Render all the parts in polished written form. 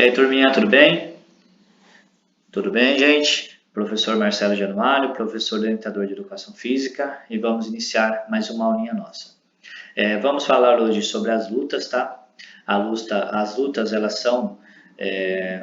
E aí, turminha, tudo bem? Tudo bem, gente? Professor Marcelo Januário, professor orientador de Educação Física, e vamos iniciar mais uma aulinha nossa. Vamos falar hoje sobre as lutas, tá? As lutas, elas são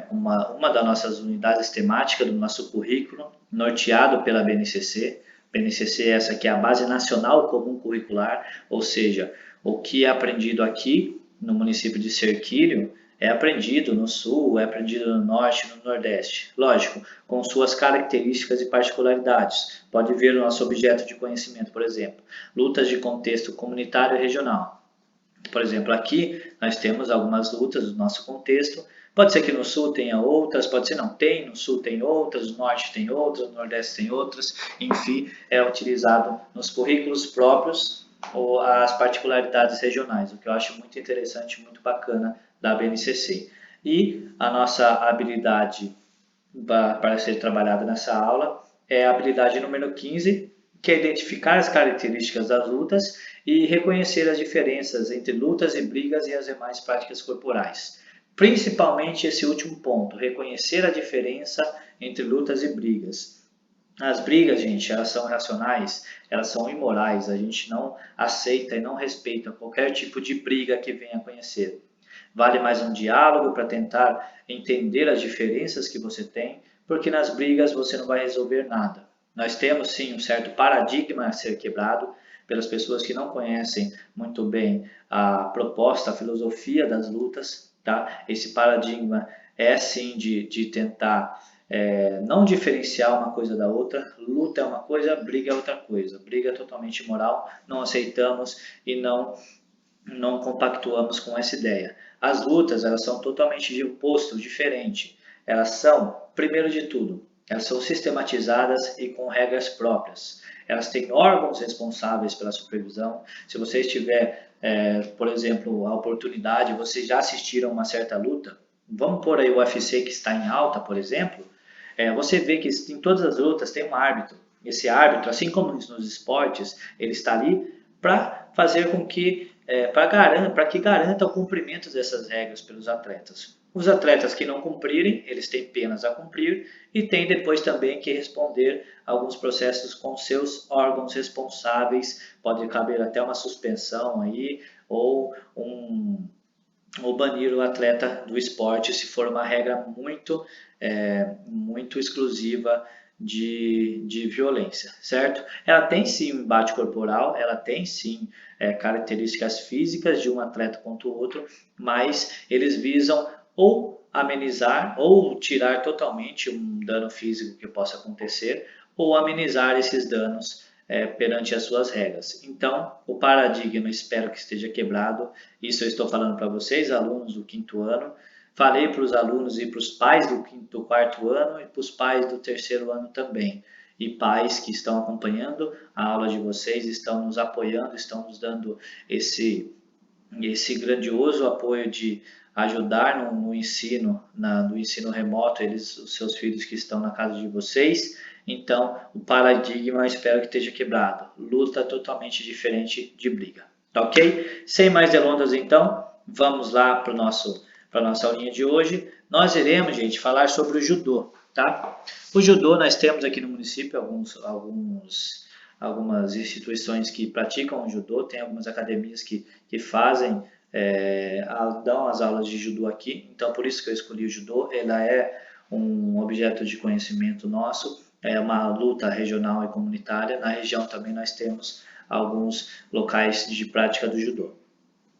uma das nossas unidades temáticas do nosso currículo, norteado pela BNCC. BNCC é essa que é a Base Nacional Comum Curricular, ou seja, o que é aprendido aqui no município de Serquilho é aprendido no Sul, é aprendido no Norte e no Nordeste. Lógico, com suas características e particularidades. Pode ver o nosso objeto de conhecimento, por exemplo, lutas de contexto comunitário e regional. Por exemplo, aqui nós temos algumas lutas do nosso contexto. Pode ser que no Sul tenha outras, pode ser não tem, no Sul tem outras, no Norte tem outras, no Nordeste tem outras. Enfim, é utilizado nos currículos próprios ou as particularidades regionais, o que eu acho muito interessante, muito bacana da BNCC. E a nossa habilidade para ser trabalhada nessa aula é a habilidade número 15, que é identificar as características das lutas e reconhecer as diferenças entre lutas e brigas e as demais práticas corporais. Principalmente esse último ponto, reconhecer a diferença entre lutas e brigas. As brigas, gente, elas são irracionais, elas são imorais, a gente não aceita e não respeita qualquer tipo de briga que venha a conhecer. Vale mais um diálogo para tentar entender as diferenças que você tem, porque nas brigas você não vai resolver nada. Nós temos sim um certo paradigma a ser quebrado pelas pessoas que não conhecem muito bem a proposta, a filosofia das lutas, tá? Esse paradigma é sim de tentar não diferenciar uma coisa da outra. Luta é uma coisa, briga é outra coisa. Briga é totalmente imoral, não aceitamos e não compactuamos com essa ideia. As lutas, elas são totalmente de oposto, diferente. Elas são, primeiro de tudo, elas são sistematizadas e com regras próprias. Elas têm órgãos responsáveis pela supervisão. Se você tiver, por exemplo, a oportunidade, vocês já assistiram uma certa luta, vamos pôr aí o UFC que está em alta, por exemplo, você vê que em todas as lutas tem um árbitro. Esse árbitro, assim como nos esportes, ele está ali para fazer com que para que garanta o cumprimento dessas regras pelos atletas. Os atletas que não cumprirem, eles têm penas a cumprir e têm depois também que responder alguns processos com seus órgãos responsáveis, pode caber até uma suspensão aí ou banir o atleta do esporte se for uma regra muito exclusiva de violência, certo? Ela tem sim um embate corporal, ela tem sim características físicas de um atleta contra o outro, mas eles visam ou amenizar ou tirar totalmente um dano físico que possa acontecer, ou amenizar esses danos perante as suas regras. Então, o paradigma espero que esteja quebrado. Isso eu estou falando para vocês, alunos do 5º ano. Falei para os alunos e para os pais do 4º ano e para os pais do 3º ano também. E pais que estão acompanhando a aula de vocês, estão nos apoiando, estão nos dando esse grandioso apoio de ajudar no ensino, no ensino remoto, os seus filhos que estão na casa de vocês. Então, o paradigma espero que esteja quebrado. Luta totalmente diferente de briga. Tá ok? Sem mais delongas, então, vamos lá para a nossa aulinha de hoje. Nós iremos, gente, falar sobre o judô, tá? O judô, nós temos aqui no município algumas instituições que praticam o judô, tem algumas academias que fazem, dão as aulas de judô aqui, então por isso que eu escolhi o judô. Ela é um objeto de conhecimento nosso, é uma luta regional e comunitária. Na região também nós temos alguns locais de prática do judô.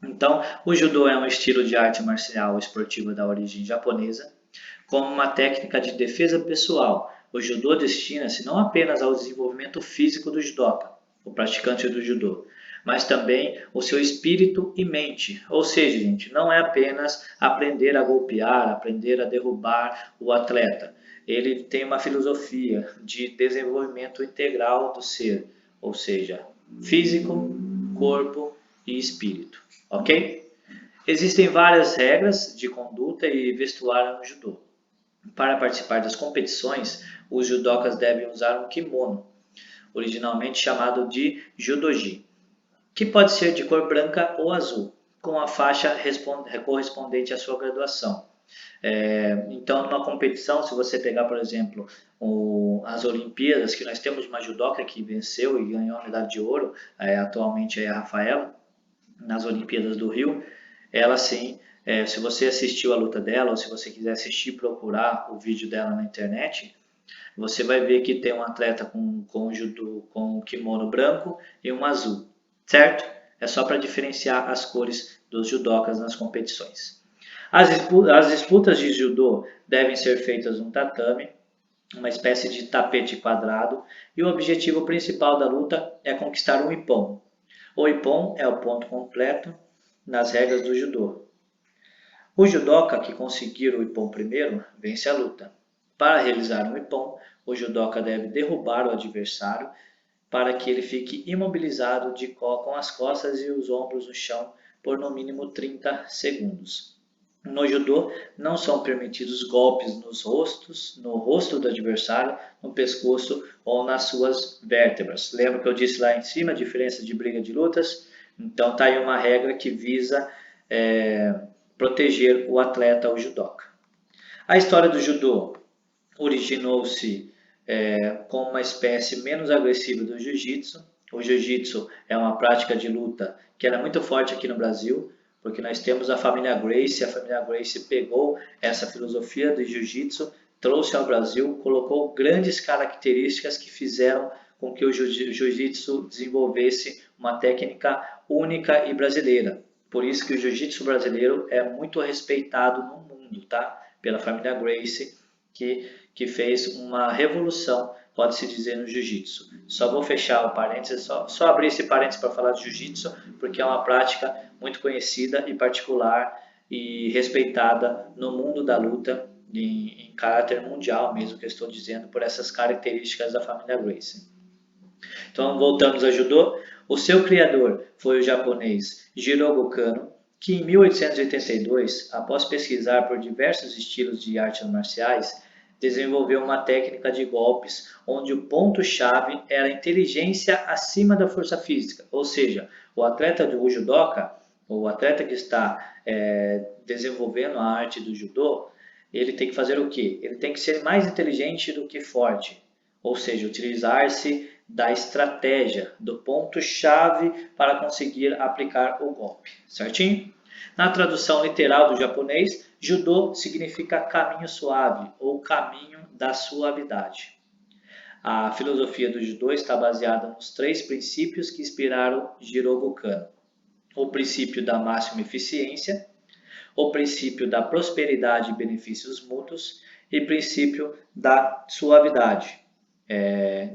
Então, o judô é um estilo de arte marcial esportiva da origem japonesa, como uma técnica de defesa pessoal. O judô destina-se não apenas ao desenvolvimento físico do judoca, o praticante do judô, mas também o seu espírito e mente. Ou seja, gente, não é apenas aprender a golpear, aprender a derrubar o atleta. Ele tem uma filosofia de desenvolvimento integral do ser, ou seja, físico, corpo e espírito, ok? Existem várias regras de conduta e vestuário no judô. Para participar das competições, os judokas devem usar um kimono, originalmente chamado de judogi, que pode ser de cor branca ou azul, com a faixa correspondente à sua graduação. Então, numa competição, se você pegar, por exemplo, as Olimpíadas, que nós temos uma judoca que venceu e ganhou a medalha de ouro, atualmente é a Rafaela, nas Olimpíadas do Rio, ela sim, se você assistiu a luta dela, ou se você quiser assistir, procurar o vídeo dela na internet, você vai ver que tem um atleta com um kimono branco e um azul, certo? É só para diferenciar as cores dos judocas nas competições. As disputas de judô devem ser feitas num tatame, uma espécie de tapete quadrado, e o objetivo principal da luta é conquistar um ippon. O ippon é o ponto completo nas regras do judô. O judoca que conseguir o ippon primeiro vence a luta. Para realizar um ippon, o judoca deve derrubar o adversário para que ele fique imobilizado com as costas e os ombros no chão por no mínimo 30 segundos. No judô, não são permitidos golpes no rosto do adversário, no pescoço ou nas suas vértebras. Lembra que eu disse lá em cima a diferença de briga de lutas? Então tá aí uma regra que visa proteger o atleta, o judoca. A história do judô originou-se como uma espécie menos agressiva do jiu-jitsu. O jiu-jitsu é uma prática de luta que era muito forte aqui no Brasil, porque nós temos a família Gracie pegou essa filosofia do jiu-jitsu, trouxe ao Brasil, colocou grandes características que fizeram com que o jiu-jitsu desenvolvesse uma técnica única e brasileira. Por isso que o jiu-jitsu brasileiro é muito respeitado no mundo, tá? Pela família Gracie, que fez uma revolução, pode-se dizer, no jiu-jitsu. Só vou fechar o parênteses, só abrir esse parênteses para falar de jiu-jitsu, porque é uma prática muito conhecida e particular e respeitada no mundo da luta, em caráter mundial mesmo, que eu estou dizendo, por essas características da família Gracie. Então, voltamos a judô. O seu criador foi o japonês Jirogo Kano, que em 1882, após pesquisar por diversos estilos de artes marciais, desenvolveu uma técnica de golpes onde o ponto-chave era a inteligência acima da força física. Ou seja, o atleta do judoca, o atleta que está desenvolvendo a arte do judô, ele tem que fazer o quê? Ele tem que ser mais inteligente do que forte. Ou seja, utilizar-se da estratégia, do ponto-chave para conseguir aplicar o golpe. Certinho? Na tradução literal do japonês, judô significa caminho suave ou caminho da suavidade. A filosofia do judô está baseada nos 3 princípios que inspiraram Jirogo Kano. O princípio da máxima eficiência, o princípio da prosperidade e benefícios mútuos e o princípio da suavidade.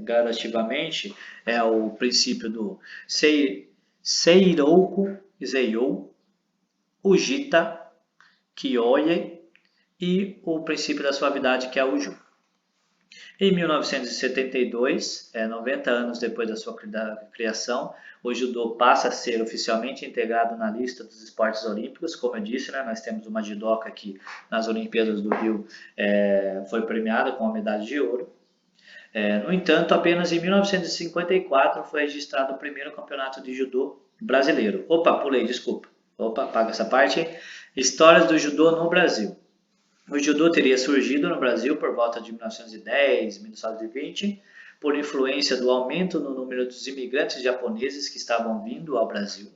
Gradativamente, é o princípio do Seiroku Zeiyou, Ujita, Kyoye e o princípio da suavidade, que é o Ju. Em 1972, 90 anos depois da sua criação, o judô passa a ser oficialmente integrado na lista dos esportes olímpicos. Como eu disse, nós temos uma judoca que nas Olimpíadas do Rio foi premiada com a medalha de ouro. No entanto, apenas em 1954 foi registrado o primeiro campeonato de judô brasileiro. Opa, pulei, desculpa. Opa, apaga essa parte. Histórias do judô no Brasil. O judô teria surgido no Brasil por volta de 1910, 1920, por influência do aumento no número dos imigrantes japoneses que estavam vindo ao Brasil.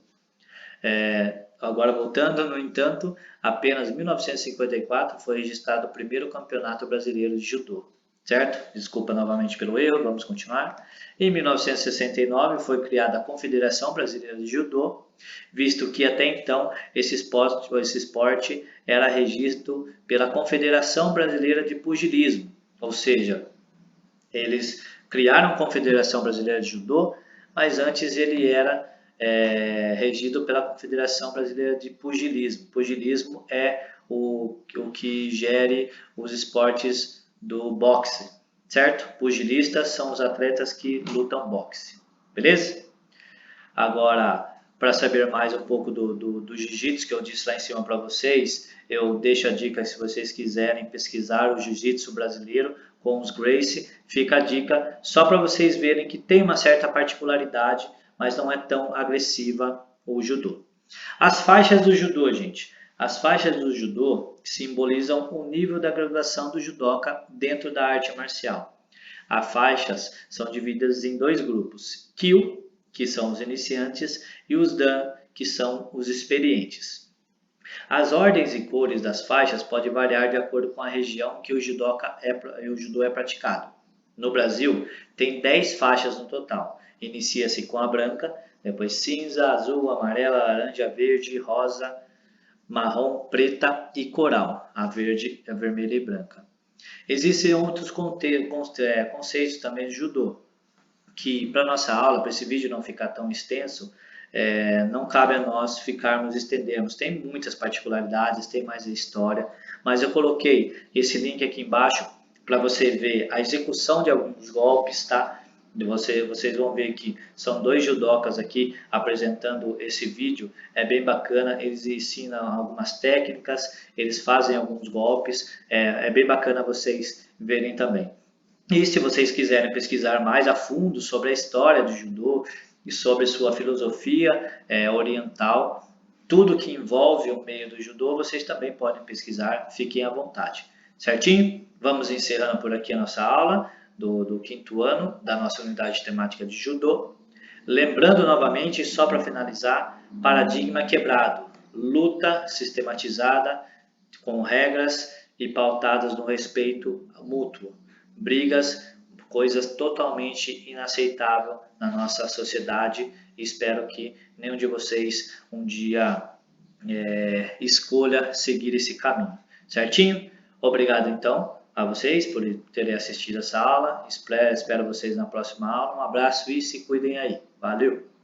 Agora voltando, no entanto, apenas em 1954 foi registrado o primeiro campeonato brasileiro de judô. Certo? Desculpa novamente pelo erro, vamos continuar. Em 1969 foi criada a Confederação Brasileira de Judô, visto que até então esse esporte era regido pela Confederação Brasileira de Pugilismo, ou seja, eles criaram a Confederação Brasileira de Judô, mas antes ele era regido pela Confederação Brasileira de Pugilismo. Pugilismo é o que gere os esportes do boxe, certo? Pugilistas são os atletas que lutam boxe, beleza? Agora, para saber mais um pouco do jiu-jitsu que eu disse lá em cima para vocês, eu deixo a dica, se vocês quiserem pesquisar o jiu-jitsu brasileiro com os Gracie, fica a dica só para vocês verem que tem uma certa particularidade, mas não é tão agressiva o judô. As faixas do judô, gente. As faixas do judô simbolizam o nível da graduação do judoca dentro da arte marcial. As faixas são divididas em dois grupos, Kyu, que são os iniciantes, e os Dan, que são os experientes. As ordens e cores das faixas podem variar de acordo com a região que o judô é praticado. No Brasil, tem 10 faixas no total. Inicia-se com a branca, depois cinza, azul, amarela, laranja, verde, rosa, marrom, preta e coral, a verde, a vermelha e branca. Existem outros conceitos também de judô, que para nossa aula, para esse vídeo não ficar tão extenso, não cabe a nós ficarmos estendermos. Tem muitas particularidades, tem mais a história, mas eu coloquei esse link aqui embaixo para você ver a execução de alguns golpes, tá? Vocês vão ver que são dois judocas aqui apresentando esse vídeo, é bem bacana, eles ensinam algumas técnicas, eles fazem alguns golpes, é bem bacana vocês verem também. E se vocês quiserem pesquisar mais a fundo sobre a história do judô e sobre sua filosofia oriental, tudo que envolve o meio do judô, vocês também podem pesquisar, fiquem à vontade. Certinho? Vamos encerrando por aqui a nossa aula do quinto ano da nossa unidade temática de judô. Lembrando novamente, só para finalizar, paradigma quebrado, luta sistematizada com regras e pautadas no respeito mútuo. Brigas, coisas totalmente inaceitáveis na nossa sociedade. Espero que nenhum de vocês um dia escolha seguir esse caminho. Certinho? Obrigado então a vocês por terem assistido essa aula. Espero vocês na próxima aula. Um abraço e se cuidem aí. Valeu!